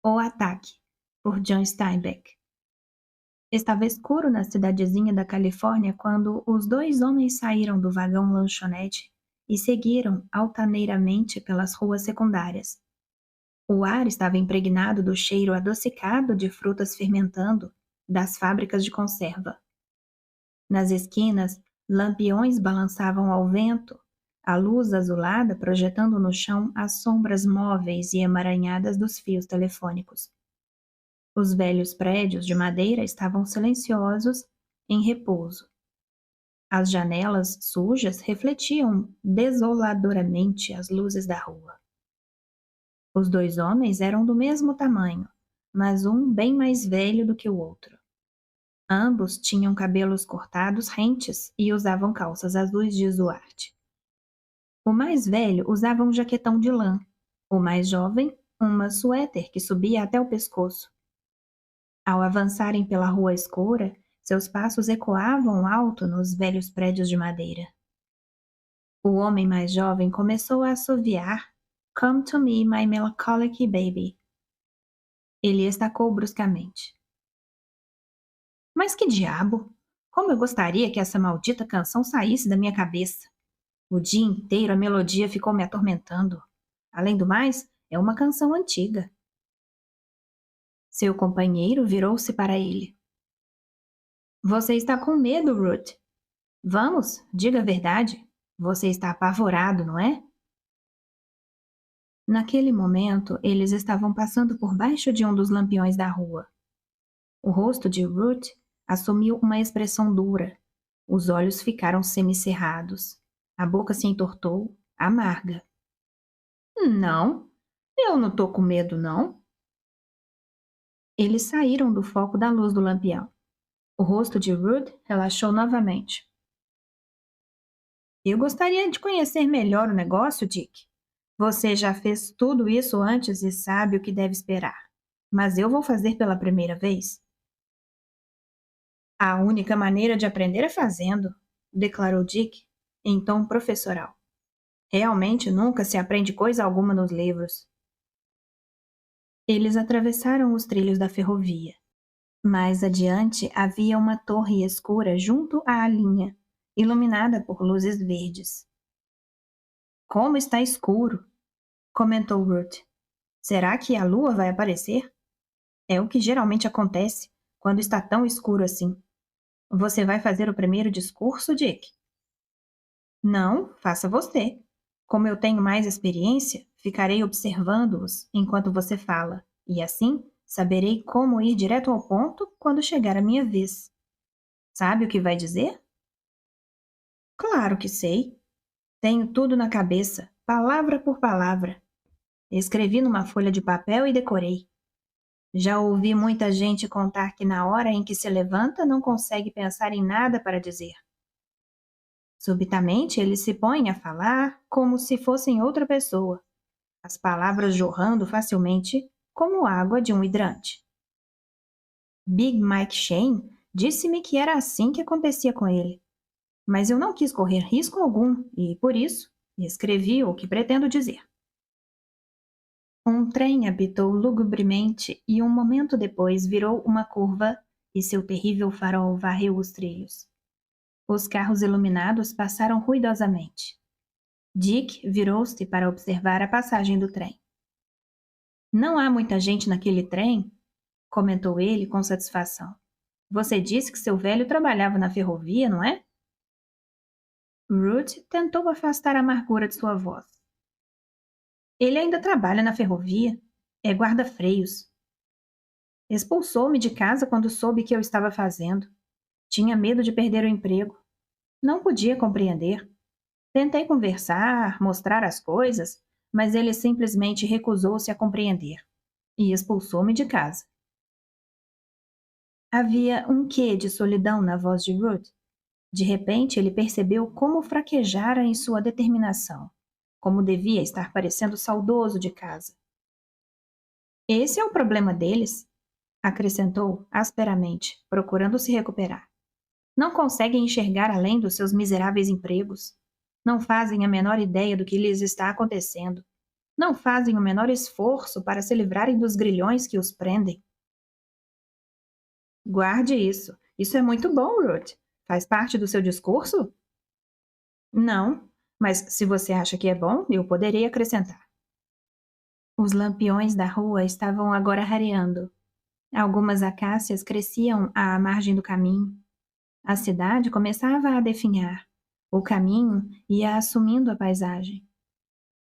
O Ataque, por John Steinbeck. Estava escuro na cidadezinha da Califórnia quando os dois homens saíram do vagão lanchonete e seguiram altaneiramente pelas ruas secundárias. O ar estava impregnado do cheiro adocicado de frutas fermentando das fábricas de conserva. Nas esquinas, lampiões balançavam ao vento, a luz azulada projetando no chão as sombras móveis e emaranhadas dos fios telefônicos. Os velhos prédios de madeira estavam silenciosos, em repouso. As janelas sujas refletiam desoladoramente as luzes da rua. Os dois homens eram do mesmo tamanho, mas um bem mais velho do que o outro. Ambos tinham cabelos cortados rentes e usavam calças azuis de Zuarte. O mais velho usava um jaquetão de lã, o mais jovem, uma suéter que subia até o pescoço. Ao avançarem pela rua escura, seus passos ecoavam alto nos velhos prédios de madeira. O homem mais jovem começou a assoviar "Come to me, my melancholic baby". Ele estacou bruscamente. Mas que diabo! Como eu gostaria que essa maldita canção saísse da minha cabeça! O dia inteiro a melodia ficou me atormentando. Além do mais, é uma canção antiga. Seu companheiro virou-se para ele. Você está com medo, Ruth. Vamos, diga a verdade. Você está apavorado, não é? Naquele momento, eles estavam passando por baixo de um dos lampiões da rua. O rosto de Ruth assumiu uma expressão dura. Os olhos ficaram semicerrados. A boca se entortou, amarga. Não, eu não tô com medo, não. Eles saíram do foco da luz do lampião. O rosto de Ruth relaxou novamente. Eu gostaria de conhecer melhor o negócio, Dick. Você já fez tudo isso antes e sabe o que deve esperar. Mas eu vou fazer pela primeira vez. A única maneira de aprender é fazendo, declarou Dick, em tom professoral. Realmente nunca se aprende coisa alguma nos livros. Eles atravessaram os trilhos da ferrovia. Mais adiante havia uma torre escura junto à linha, iluminada por luzes verdes. Como está escuro, comentou Ruth. Será que a lua vai aparecer? É o que geralmente acontece quando está tão escuro assim. Você vai fazer o primeiro discurso, Dick? Não, faça você. Como eu tenho mais experiência, ficarei observando-os enquanto você fala, e assim saberei como ir direto ao ponto quando chegar a minha vez. Sabe o que vai dizer? Claro que sei. Tenho tudo na cabeça, palavra por palavra. Escrevi numa folha de papel e decorei. Já ouvi muita gente contar que na hora em que se levanta não consegue pensar em nada para dizer. Subitamente eles se põem a falar como se fossem outra pessoa, as palavras jorrando facilmente como água de um hidrante. Big Mike Shane disse-me que era assim que acontecia com ele, mas eu não quis correr risco algum e, por isso, escrevi o que pretendo dizer. Um trem apitou lugubremente e um momento depois virou uma curva e seu terrível farol varreu os trilhos. Os carros iluminados passaram ruidosamente. Dick virou-se para observar a passagem do trem. Não há muita gente naquele trem, comentou ele com satisfação. Você disse que seu velho trabalhava na ferrovia, não é? Ruth tentou afastar a amargura de sua voz. Ele ainda trabalha na ferrovia. É guarda-freios. Expulsou-me de casa quando soube que eu estava fazendo. Tinha medo de perder o emprego. Não podia compreender. Tentei conversar, mostrar as coisas, mas ele simplesmente recusou-se a compreender e expulsou-me de casa. Havia um quê de solidão na voz de Ruth. De repente, ele percebeu como fraquejara em sua determinação, como devia estar parecendo saudoso de casa. Esse é o problema deles, acrescentou asperamente, procurando se recuperar. Não conseguem enxergar além dos seus miseráveis empregos. Não fazem a menor ideia do que lhes está acontecendo. Não fazem o menor esforço para se livrarem dos grilhões que os prendem. Guarde isso. Isso é muito bom, Ruth. Faz parte do seu discurso? Não, mas se você acha que é bom, eu poderei acrescentar. Os lampiões da rua estavam agora rareando. Algumas acácias cresciam à margem do caminho. A cidade começava a definhar. O caminho ia assumindo a paisagem.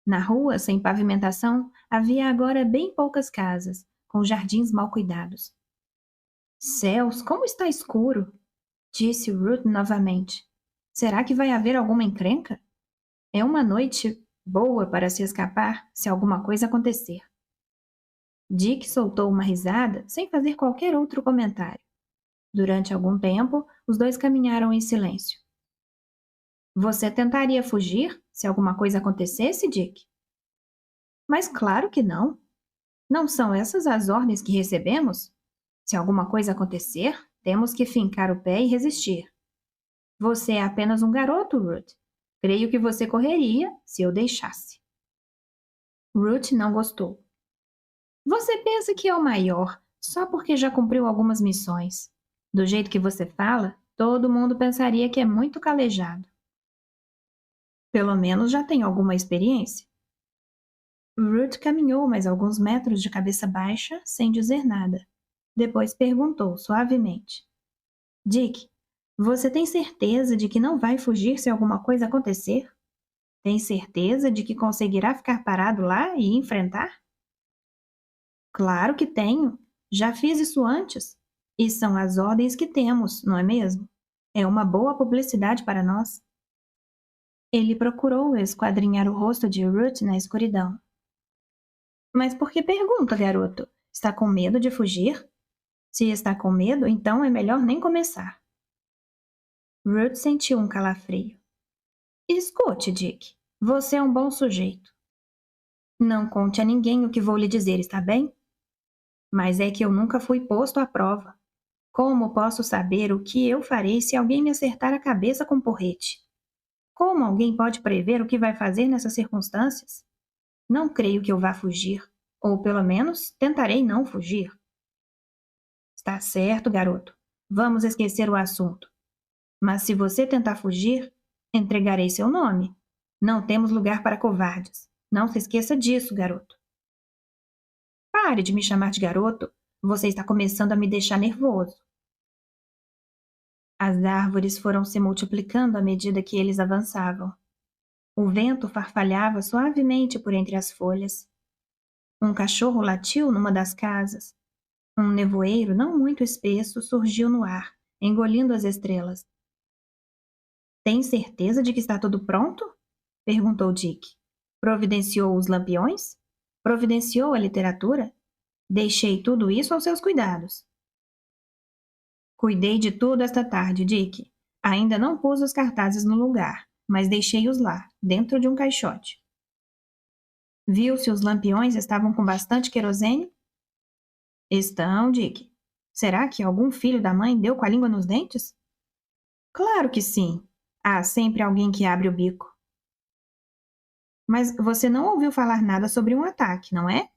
Na rua, sem pavimentação, havia agora bem poucas casas, com jardins mal cuidados. Céus, como está escuro! Disse Ruth novamente. Será que vai haver alguma encrenca? É uma noite boa para se escapar se alguma coisa acontecer. Dick soltou uma risada sem fazer qualquer outro comentário. Durante algum tempo, os dois caminharam em silêncio. Você tentaria fugir se alguma coisa acontecesse, Dick? Mas claro que não. Não são essas as ordens que recebemos? Se alguma coisa acontecer, temos que fincar o pé e resistir. Você é apenas um garoto, Ruth. Creio que você correria se eu deixasse. Ruth não gostou. Você pensa que é o maior só porque já cumpriu algumas missões. Do jeito que você fala, todo mundo pensaria que é muito calejado. Pelo menos já tem alguma experiência. Ruth caminhou mais alguns metros de cabeça baixa, sem dizer nada. Depois perguntou suavemente: Dick, você tem certeza de que não vai fugir se alguma coisa acontecer? Tem certeza de que conseguirá ficar parado lá e enfrentar? Claro que tenho. Já fiz isso antes. E são as ordens que temos, não é mesmo? É uma boa publicidade para nós. Ele procurou esquadrinhar o rosto de Ruth na escuridão. Mas por que pergunta, garoto? Está com medo de fugir? Se está com medo, então é melhor nem começar. Ruth sentiu um calafrio. Escute, Dick. Você é um bom sujeito. Não conte a ninguém o que vou lhe dizer, está bem? Mas é que eu nunca fui posto à prova. Como posso saber o que eu farei se alguém me acertar a cabeça com um porrete? Como alguém pode prever o que vai fazer nessas circunstâncias? Não creio que eu vá fugir, ou pelo menos tentarei não fugir. Está certo, garoto. Vamos esquecer o assunto. Mas se você tentar fugir, entregarei seu nome. Não temos lugar para covardes. Não se esqueça disso, garoto. Pare de me chamar de garoto. Você está começando a me deixar nervoso. As árvores foram se multiplicando à medida que eles avançavam. O vento farfalhava suavemente por entre as folhas. Um cachorro latiu numa das casas. Um nevoeiro não muito espesso surgiu no ar, engolindo as estrelas. Tem certeza de que está tudo pronto? Perguntou Dick. Providenciou os lampiões? Providenciou a literatura? Deixei tudo isso aos seus cuidados. Cuidei de tudo esta tarde, Dick. Ainda não pus os cartazes no lugar, mas deixei-os lá, dentro de um caixote. Viu se os lampiões estavam com bastante querosene? Estão, Dick. Será que algum filho da mãe deu com a língua nos dentes? Claro que sim. Há sempre alguém que abre o bico. Mas você não ouviu falar nada sobre um ataque, não é?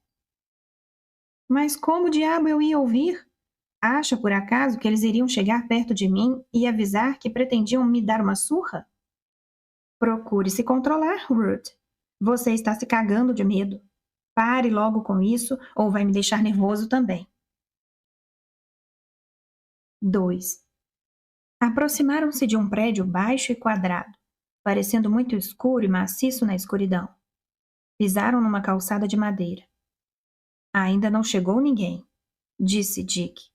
Mas como diabo eu ia ouvir? Acha por acaso que eles iriam chegar perto de mim e avisar que pretendiam me dar uma surra? Procure se controlar, Ruth. Você está se cagando de medo. Pare logo com isso ou vai me deixar nervoso também. 2. Aproximaram-se de um prédio baixo e quadrado, parecendo muito escuro e maciço na escuridão. Pisaram numa calçada de madeira. Ainda não chegou ninguém, disse Dick.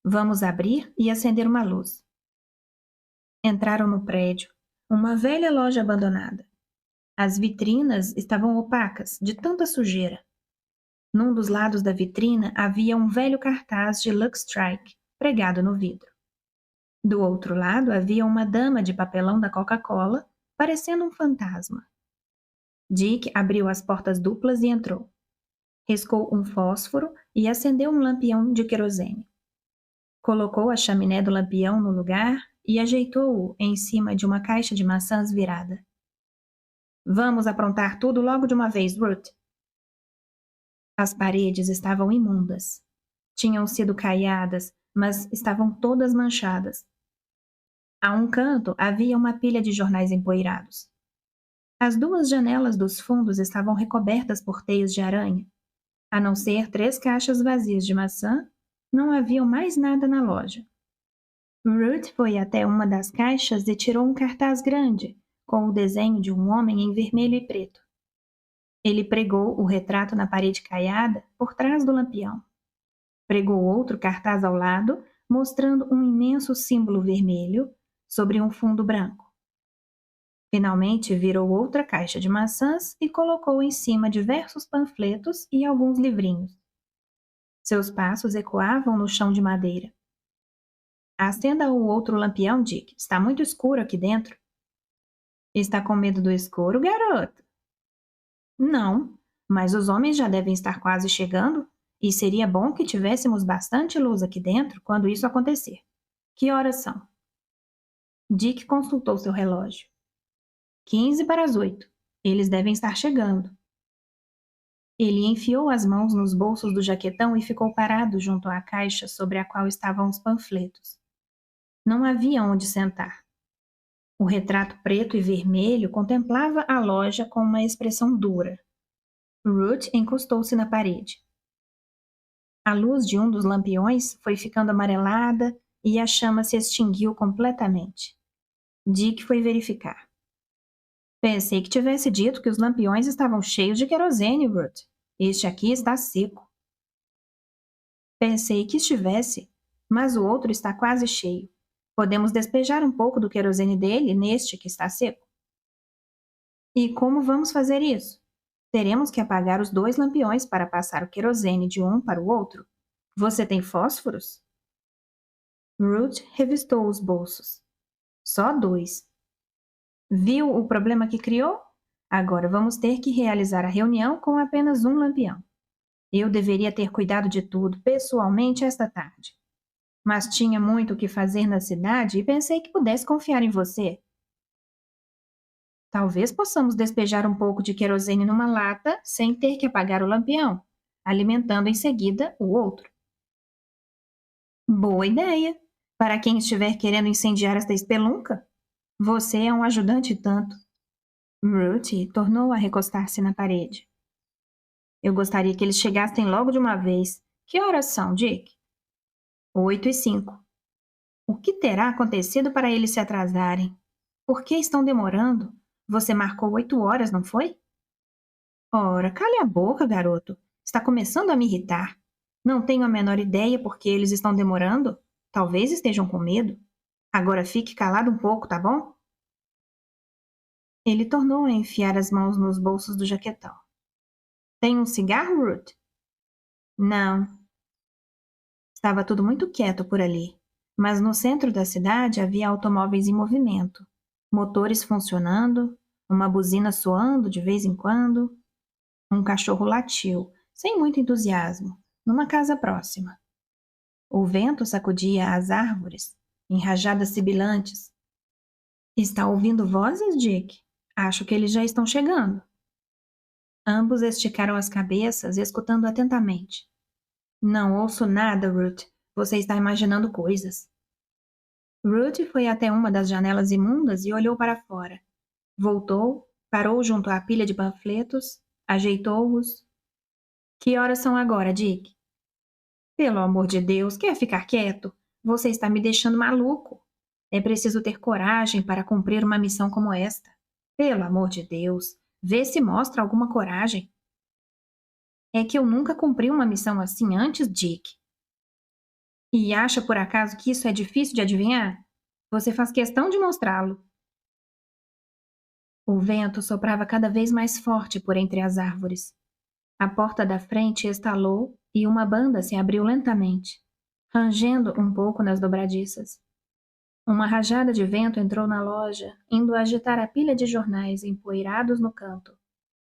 Vamos abrir e acender uma luz. Entraram no prédio, uma velha loja abandonada. As vitrinas estavam opacas, de tanta sujeira. Num dos lados da vitrina havia um velho cartaz de Luck Strike, pregado no vidro. Do outro lado havia uma dama de papelão da Coca-Cola, parecendo um fantasma. Dick abriu as portas duplas e entrou. Riscou um fósforo e acendeu um lampião de querosene. Colocou a chaminé do lampião no lugar e ajeitou-o em cima de uma caixa de maçãs virada. Vamos aprontar tudo logo de uma vez, Ruth. As paredes estavam imundas. Tinham sido caiadas, mas estavam todas manchadas. A um canto havia uma pilha de jornais empoeirados. As duas janelas dos fundos estavam recobertas por teias de aranha. A não ser 3 caixas vazias de maçã, não havia mais nada na loja. Ruth foi até uma das caixas e tirou um cartaz grande, com o desenho de um homem em vermelho e preto. Ele pregou o retrato na parede caiada, por trás do lampião. Pregou outro cartaz ao lado, mostrando um imenso símbolo vermelho sobre um fundo branco. Finalmente virou outra caixa de maçãs e colocou em cima diversos panfletos e alguns livrinhos. Seus passos ecoavam no chão de madeira. Acenda o outro lampião, Dick. Está muito escuro aqui dentro. Está com medo do escuro, garoto? Não, mas os homens já devem estar quase chegando, e seria bom que tivéssemos bastante luz aqui dentro quando isso acontecer. Que horas são? Dick consultou seu relógio. 7:45. Eles devem estar chegando. Ele enfiou as mãos nos bolsos do jaquetão e ficou parado junto à caixa sobre a qual estavam os panfletos. Não havia onde sentar. O retrato preto e vermelho contemplava a loja com uma expressão dura. Ruth encostou-se na parede. A luz de um dos lampiões foi ficando amarelada e a chama se extinguiu completamente. Dick foi verificar. Pensei que tivesse dito que os lampiões estavam cheios de querosene, Ruth. Este aqui está seco. Pensei que estivesse, mas o outro está quase cheio. Podemos despejar um pouco do querosene dele neste que está seco. E como vamos fazer isso? Teremos que apagar os 2 lampiões para passar o querosene de um para o outro. Você tem fósforos? Ruth revistou os bolsos. Só 2. Viu o problema que criou? Agora vamos ter que realizar a reunião com apenas um lampião. Eu deveria ter cuidado de tudo pessoalmente esta tarde. Mas tinha muito o que fazer na cidade e pensei que pudesse confiar em você. Talvez possamos despejar um pouco de querosene numa lata sem ter que apagar o lampião, alimentando em seguida o outro. Boa ideia! Para quem estiver querendo incendiar esta espelunca, você é um ajudante tanto. Ruth tornou a recostar-se na parede. Eu gostaria que eles chegassem logo de uma vez. Que horas são, Dick? 8:05. O que terá acontecido para eles se atrasarem? Por que estão demorando? Você marcou 8 horas, não foi? Ora, cale a boca, garoto. Está começando a me irritar. Não tenho a menor ideia por que eles estão demorando. Talvez estejam com medo. Agora fique calado um pouco, tá bom? Ele tornou a enfiar as mãos nos bolsos do jaquetão. Tem um cigarro, Ruth? Não. Estava tudo muito quieto por ali, mas no centro da cidade havia automóveis em movimento, motores funcionando, uma buzina soando de vez em quando. Um cachorro latiu, sem muito entusiasmo, numa casa próxima. O vento sacudia as árvores, em rajadas sibilantes. Está ouvindo vozes, Dick? Acho que eles já estão chegando. Ambos esticaram as cabeças, escutando atentamente. Não ouço nada, Ruth. Você está imaginando coisas. Ruth foi até uma das janelas imundas e olhou para fora. Voltou, parou junto à pilha de panfletos, ajeitou-os. Que horas são agora, Dick? Pelo amor de Deus, quer ficar quieto? Você está me deixando maluco. É preciso ter coragem para cumprir uma missão como esta. Pelo amor de Deus, vê se mostra alguma coragem. É que eu nunca cumpri uma missão assim antes, Dick. E acha por acaso que isso é difícil de adivinhar? Você faz questão de mostrá-lo. O vento soprava cada vez mais forte por entre as árvores. A porta da frente estalou e uma banda se abriu lentamente, rangendo um pouco nas dobradiças. Uma rajada de vento entrou na loja, indo agitar a pilha de jornais empoeirados no canto,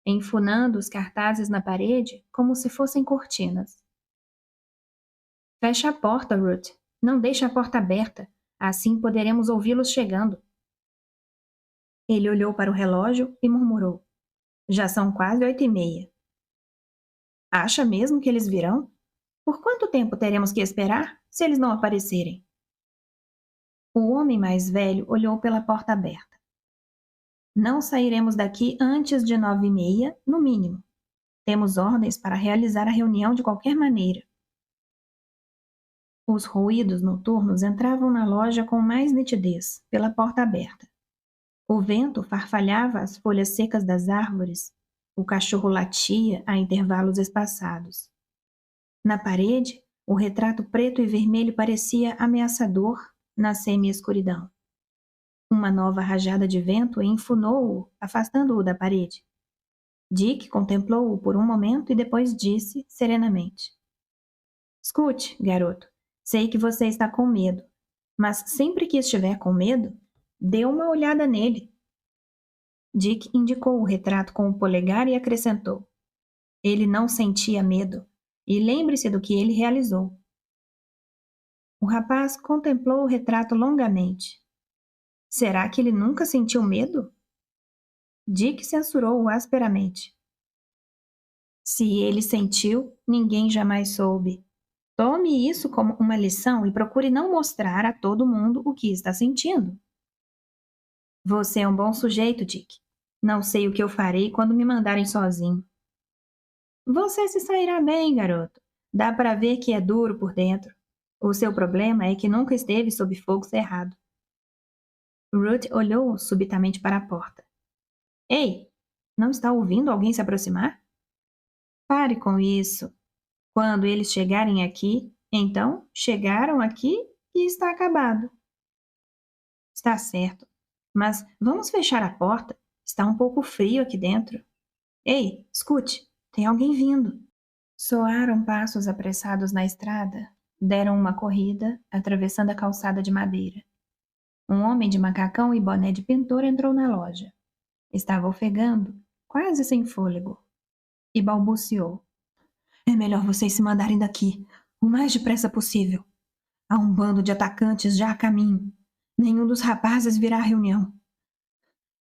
enfunando os cartazes na parede como se fossem cortinas. Feche a porta, Ruth. Não deixe a porta aberta. Assim poderemos ouvi-los chegando. Ele olhou para o relógio e murmurou. Já são quase 8:30. Acha mesmo que eles virão? Por quanto tempo teremos que esperar se eles não aparecerem? O homem mais velho olhou pela porta aberta. Não sairemos daqui antes de 9h30, no mínimo. Temos ordens para realizar a reunião de qualquer maneira. Os ruídos noturnos entravam na loja com mais nitidez, pela porta aberta. O vento farfalhava as folhas secas das árvores. O cachorro latia a intervalos espaçados. Na parede, o retrato preto e vermelho parecia ameaçador na semi-escuridão. Uma nova rajada de vento enfunou-o, afastando-o da parede. Dick contemplou-o por um momento e depois disse, serenamente: Escute, garoto, sei que você está com medo, mas sempre que estiver com medo, dê uma olhada nele. Dick indicou o retrato com o polegar e acrescentou: Ele não sentia medo, e lembre-se do que ele realizou. O rapaz contemplou o retrato longamente. Será que ele nunca sentiu medo? Dick censurou-o asperamente. Se ele sentiu, ninguém jamais soube. Tome isso como uma lição e procure não mostrar a todo mundo o que está sentindo. Você é um bom sujeito, Dick. Não sei o que eu farei quando me mandarem sozinho. Você se sairá bem, garoto. Dá para ver que é duro por dentro. O seu problema é que nunca esteve sob fogo cerrado. Ruth olhou subitamente para a porta. Ei, não está ouvindo alguém se aproximar? Pare com isso. Quando eles chegarem aqui, então chegaram aqui e está acabado. Está certo, mas vamos fechar a porta. Está um pouco frio aqui dentro. Ei, escute, tem alguém vindo. Soaram passos apressados na estrada. Deram uma corrida, atravessando a calçada de madeira. Um homem de macacão e boné de pintor entrou na loja. Estava ofegando, quase sem fôlego, e balbuciou. É melhor vocês se mandarem daqui, o mais depressa possível. Há um bando de atacantes já a caminho. Nenhum dos rapazes virá à reunião.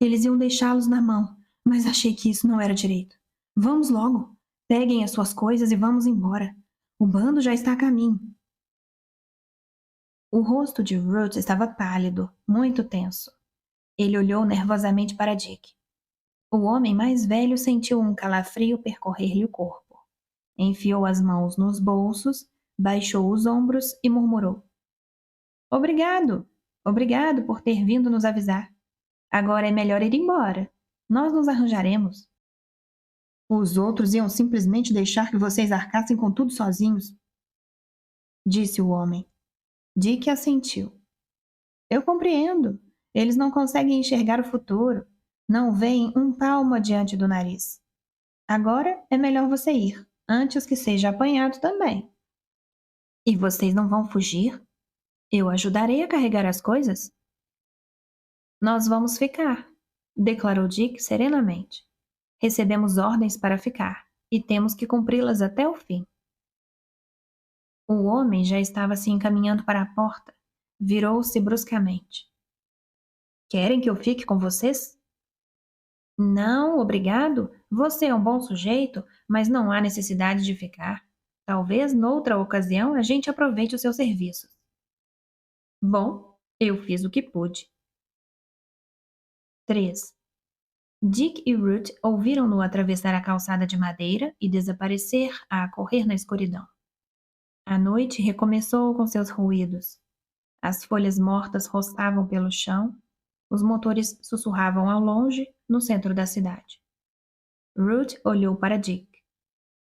Eles iam deixá-los na mão, mas achei que isso não era direito. Vamos logo. Peguem as suas coisas e vamos embora. O bando já está a caminho. O rosto de Ruth estava pálido, muito tenso. Ele olhou nervosamente para Dick. O homem mais velho sentiu um calafrio percorrer-lhe o corpo. Enfiou as mãos nos bolsos, baixou os ombros e murmurou. Obrigado! Obrigado por ter vindo nos avisar. Agora é melhor ir embora. Nós nos arranjaremos. Os outros iam simplesmente deixar que vocês arcassem com tudo sozinhos, disse o homem. Dick assentiu. Eu compreendo. Eles não conseguem enxergar o futuro. Não veem um palmo adiante do nariz. Agora é melhor você ir, antes que seja apanhado também. E vocês não vão fugir? Eu ajudarei a carregar as coisas? Nós vamos ficar, declarou Dick serenamente. Recebemos ordens para ficar, e temos que cumpri-las até o fim. O homem já estava se encaminhando para a porta. Virou-se bruscamente. Querem que eu fique com vocês? Não, obrigado. Você é um bom sujeito, mas não há necessidade de ficar. Talvez noutra ocasião a gente aproveite os seus serviços. Bom, eu fiz o que pude. 3. Dick e Ruth ouviram-no atravessar a calçada de madeira e desaparecer a correr na escuridão. A noite recomeçou com seus ruídos. As folhas mortas roçavam pelo chão, os motores sussurravam ao longe, no centro da cidade. Ruth olhou para Dick.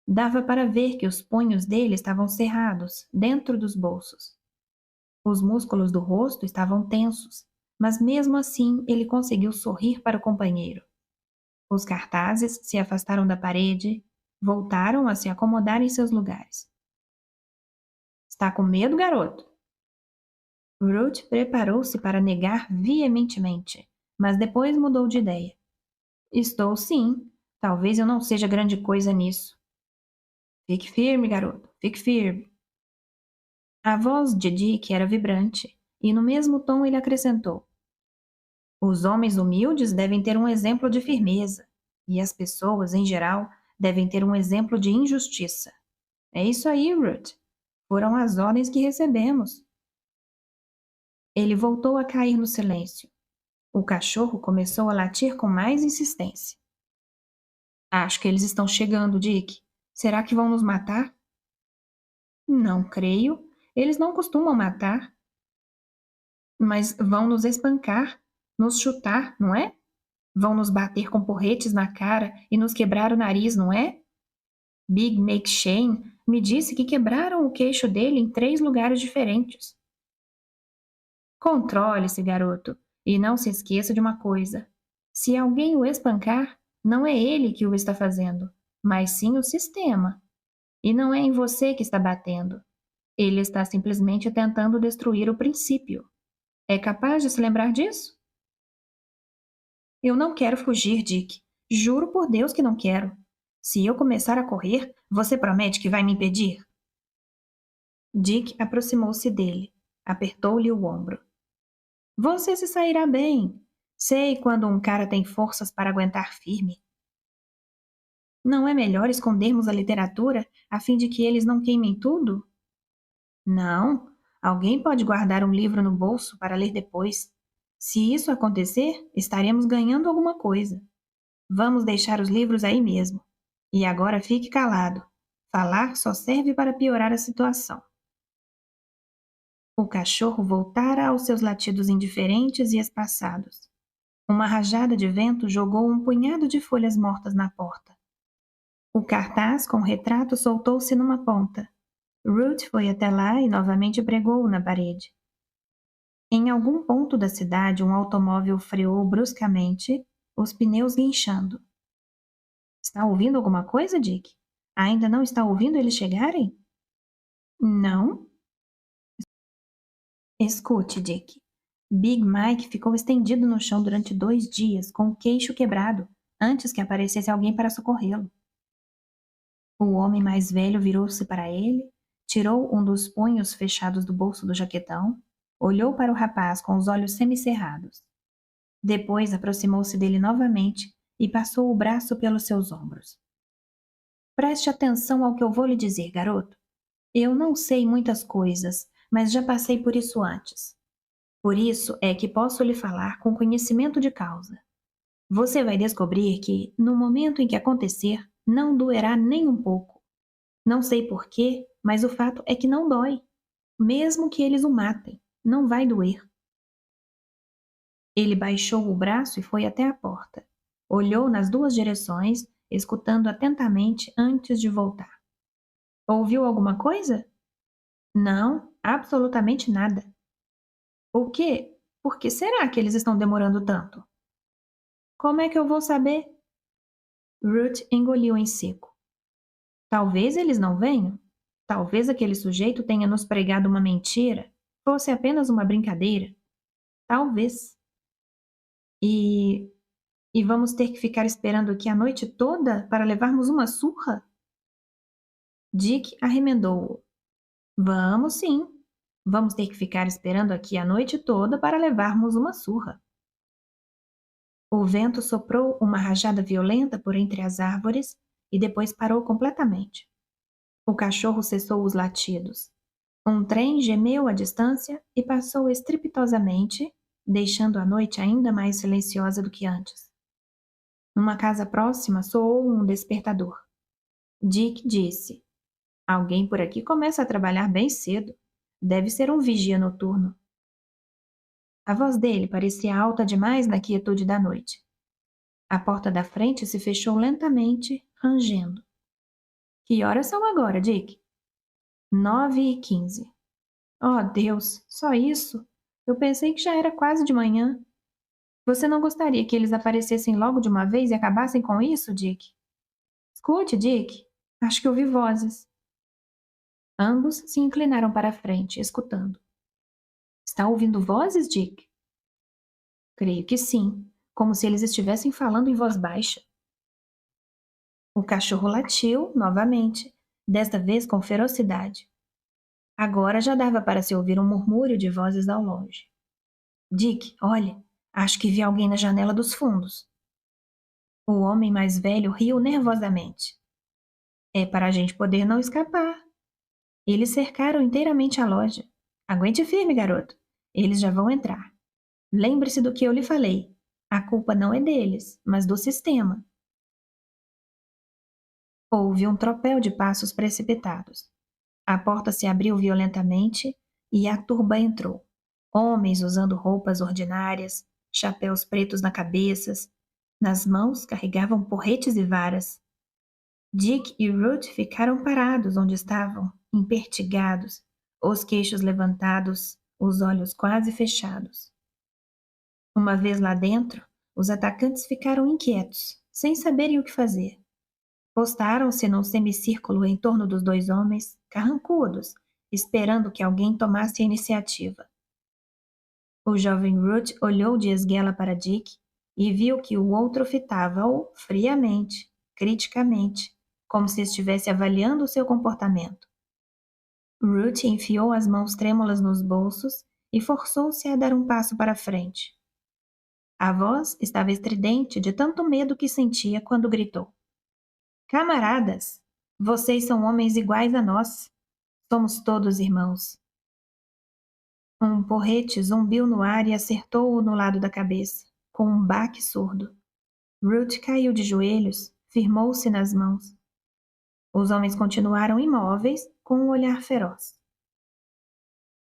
Dava para ver que os punhos dele estavam cerrados, dentro dos bolsos. Os músculos do rosto estavam tensos, mas mesmo assim ele conseguiu sorrir para o companheiro. Os cartazes se afastaram da parede, voltaram a se acomodar em seus lugares. Está com medo, garoto? Ruth preparou-se para negar veementemente, mas depois mudou de ideia. Estou sim. Talvez eu não seja grande coisa nisso. Fique firme, garoto. Fique firme. A voz de Dick era vibrante, e no mesmo tom ele acrescentou. Os homens humildes devem ter um exemplo de firmeza, e as pessoas, em geral, Devem ter um exemplo de injustiça. É isso aí, Ruth. Foram as ordens que recebemos. Ele voltou a cair no silêncio. O cachorro começou a latir com mais insistência. Acho que eles estão chegando, Dick. Será que vão nos matar? Não creio. Eles não costumam matar. Mas vão nos espancar, nos chutar, não é? Vão nos bater com porretes na cara e nos quebrar o nariz, não é? Big McShane me disse que quebraram o queixo dele em 3 lugares diferentes. Controle-se, garoto, e não se esqueça de uma coisa. Se alguém o espancar, não é ele que o está fazendo, mas sim o sistema. E não é em você que está batendo. Ele está simplesmente tentando destruir o princípio. É capaz de se lembrar disso? Eu não quero fugir, Dick. Juro por Deus que não quero. Se eu começar a correr, você promete que vai me impedir? Dick aproximou-se dele. Apertou-lhe o ombro. Você se sairá bem. Sei quando um cara tem forças para aguentar firme. Não é melhor escondermos a literatura a fim de que eles não queimem tudo? Não. Alguém pode guardar um livro no bolso para ler depois. Se isso acontecer, estaremos ganhando alguma coisa. Vamos deixar os livros aí mesmo. E agora fique calado. Falar só serve para piorar a situação. O cachorro voltara aos seus latidos indiferentes e espaçados. Uma rajada de vento jogou um punhado de folhas mortas na porta. O cartaz com o retrato soltou-se numa ponta. Ruth foi até lá e novamente pregou-o na parede. Em algum ponto da cidade, um automóvel freou bruscamente, os pneus guinchando. Está ouvindo alguma coisa, Dick? Ainda não está ouvindo eles chegarem? Não? Escute, Dick. Big Mike ficou estendido no chão durante 2 dias, com o queixo quebrado, antes que aparecesse alguém para socorrê-lo. O homem mais velho virou-se para ele, tirou um dos punhos fechados do bolso do jaquetão, olhou para o rapaz com os olhos semicerrados. Depois aproximou-se dele novamente e passou o braço pelos seus ombros. Preste atenção ao que eu vou lhe dizer, garoto. Eu não sei muitas coisas, mas já passei por isso antes. Por isso é que posso lhe falar com conhecimento de causa. Você vai descobrir que, no momento em que acontecer, não doerá nem um pouco. Não sei porquê, mas o fato é que não dói. Mesmo que eles o matem, não vai doer. Ele baixou o braço e foi até a porta. Olhou nas 2 direções, escutando atentamente antes de voltar. Ouviu alguma coisa? Não, absolutamente nada. O quê? Por que será que eles estão demorando tanto? Como é que eu vou saber? Ruth engoliu em seco. Talvez eles não venham. Talvez aquele sujeito tenha nos pregado uma mentira. Fosse apenas uma brincadeira. Talvez. E... E vamos ter que ficar esperando aqui a noite toda para levarmos uma surra? Dick arremendou-o. Vamos sim. Vamos ter que ficar esperando aqui a noite toda para levarmos uma surra. O vento soprou uma rajada violenta por entre as árvores e depois parou completamente. O cachorro cessou os latidos. Um trem gemeu à distância e passou estrepitosamente, deixando a noite ainda mais silenciosa do que antes. Numa casa próxima soou um despertador. Dick disse: Alguém por aqui começa a trabalhar bem cedo. Deve ser um vigia noturno. A voz dele parecia alta demais na quietude da noite. A porta da frente se fechou lentamente, rangendo. Que horas são agora, Dick? 9h15. Oh, Deus, só isso? Eu pensei que já era quase de manhã. Você não gostaria que eles aparecessem logo de uma vez e acabassem com isso, Dick? Escute, Dick. Acho que ouvi vozes. Ambos se inclinaram para a frente, escutando. Está ouvindo vozes, Dick? Creio que sim, como se eles estivessem falando em voz baixa. O cachorro latiu novamente, desta vez com ferocidade. Agora já dava para se ouvir um murmúrio de vozes ao longe. Dick, olhe, acho que vi alguém na janela dos fundos. O homem mais velho riu nervosamente. É para a gente poder não escapar. Eles cercaram inteiramente a loja. Aguente firme, garoto. Eles já vão entrar. Lembre-se do que eu lhe falei. A culpa não é deles, mas do sistema. Houve um tropel de passos precipitados. A porta se abriu violentamente e a turba entrou. Homens usando roupas ordinárias, chapéus pretos na cabeças, nas mãos carregavam porretes e varas. Dick e Ruth ficaram parados onde estavam, impertigados, os queixos levantados, os olhos quase fechados. Uma vez lá dentro, os atacantes ficaram inquietos, sem saberem o que fazer. Postaram-se num semicírculo em torno dos dois homens, carrancudos, esperando que alguém tomasse a iniciativa. O jovem Ruth olhou de esguela para Dick e viu que o outro fitava-o friamente, criticamente, como se estivesse avaliando o seu comportamento. Ruth enfiou as mãos trêmulas nos bolsos e forçou-se a dar um passo para frente. A voz estava estridente de tanto medo que sentia quando gritou: Camaradas, vocês são homens iguais a nós. Somos todos irmãos. Um porrete zumbiu no ar e acertou-o no lado da cabeça, com um baque surdo. Ruth caiu de joelhos, firmou-se nas mãos. Os homens continuaram imóveis, com um olhar feroz.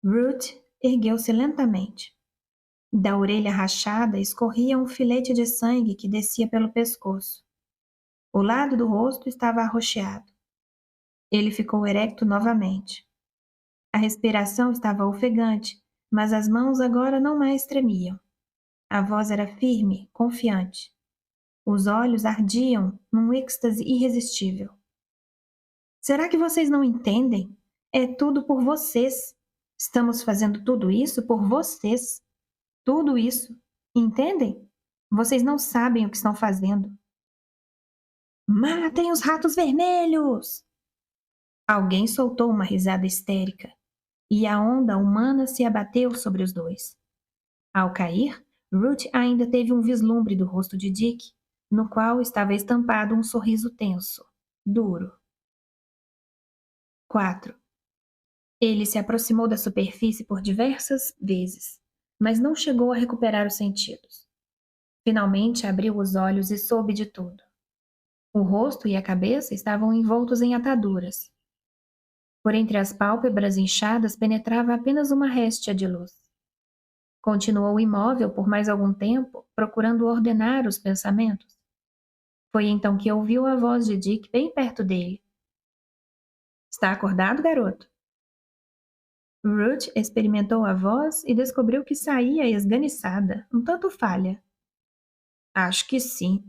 Ruth ergueu-se lentamente. Da orelha rachada escorria um filete de sangue que descia pelo pescoço. O lado do rosto estava arroxeado. Ele ficou erecto novamente. A respiração estava ofegante, mas as mãos agora não mais tremiam. A voz era firme, confiante. Os olhos ardiam num êxtase irresistível. Será que vocês não entendem? É tudo por vocês. Estamos fazendo tudo isso por vocês. Tudo isso. Entendem? Vocês não sabem o que estão fazendo. Matem os ratos vermelhos! Alguém soltou uma risada histérica, e a onda humana se abateu sobre os dois. Ao cair, Ruth ainda teve um vislumbre do rosto de Dick, no qual estava estampado um sorriso tenso, duro. 4. Ele se aproximou da superfície por diversas vezes, mas não chegou a recuperar os sentidos. Finalmente abriu os olhos e soube de tudo. O rosto e a cabeça estavam envoltos em ataduras. Por entre as pálpebras inchadas penetrava apenas uma réstia de luz. Continuou imóvel por mais algum tempo, procurando ordenar os pensamentos. Foi então que ouviu a voz de Dick bem perto dele. Está acordado, garoto? Ruth experimentou a voz e descobriu que saía esganiçada, um tanto falha. Acho que sim.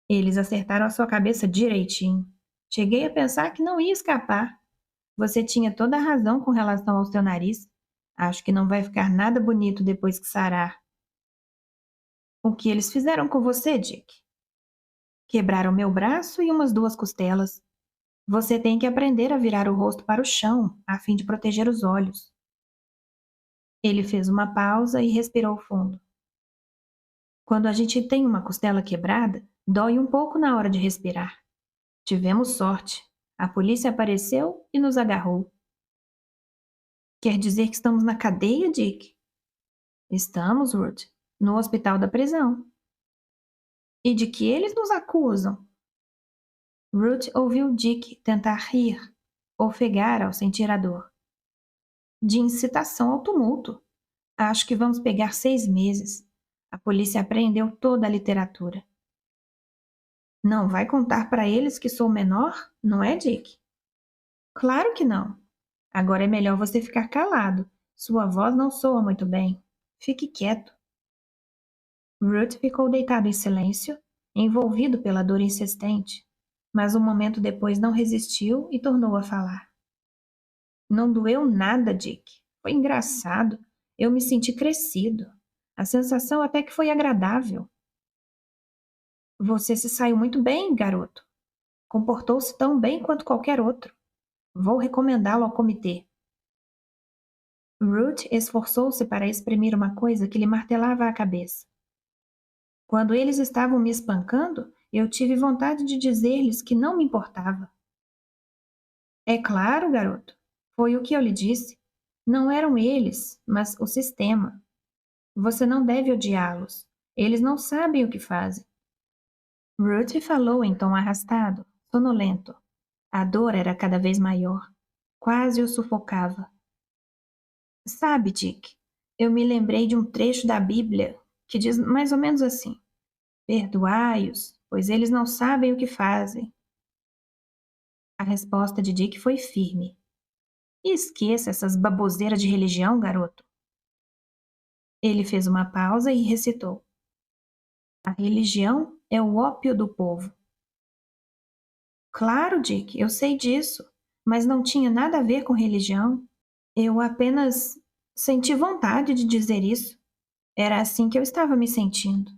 Eles acertaram a sua cabeça direitinho. Cheguei a pensar que não ia escapar. Você tinha toda a razão com relação ao seu nariz. Acho que não vai ficar nada bonito depois que sarar. O que eles fizeram com você, Dick? Quebraram meu braço e umas 2 costelas. Você tem que aprender a virar o rosto para o chão, a fim de proteger os olhos. Ele fez uma pausa e respirou fundo. Quando a gente tem uma costela quebrada, dói um pouco na hora de respirar. Tivemos sorte. A polícia apareceu e nos agarrou. Quer dizer que estamos na cadeia, Dick? Estamos, Ruth, no hospital da prisão. E de que eles nos acusam? Ruth ouviu Dick tentar rir, ofegar ao sentir a dor. De incitação ao tumulto. Acho que vamos pegar 6 meses. A polícia apreendeu toda a literatura. Não vai contar para eles que sou menor, não é, Dick? Claro que não. Agora é melhor você ficar calado. Sua voz não soa muito bem. Fique quieto. Ruth ficou deitado em silêncio, envolvido pela dor insistente, mas um momento depois não resistiu e tornou a falar. Não doeu nada, Dick. Foi engraçado. Eu me senti crescido. A sensação até que foi agradável. Você se saiu muito bem, garoto. Comportou-se tão bem quanto qualquer outro. Vou recomendá-lo ao comitê. Ruth esforçou-se para exprimir uma coisa que lhe martelava a cabeça. Quando eles estavam me espancando, Eu tive vontade de dizer-lhes que não me importava. É claro, garoto. Foi o que eu lhe disse. Não eram eles, mas o sistema. Você não deve odiá-los. Eles não sabem o que fazem. Ruth falou em tom arrastado, sonolento. A dor era cada vez maior. Quase o sufocava. Sabe, Dick, eu me lembrei de um trecho da Bíblia que diz mais ou menos assim: Perdoai-os, pois eles não sabem o que fazem. A resposta de Dick foi firme. Esqueça essas baboseiras de religião, garoto. Ele fez uma pausa e recitou: A religião é o ópio do povo. Claro, Dick, eu sei disso, mas não tinha nada a ver com religião. Eu apenas senti vontade de dizer isso. Era assim que eu estava me sentindo.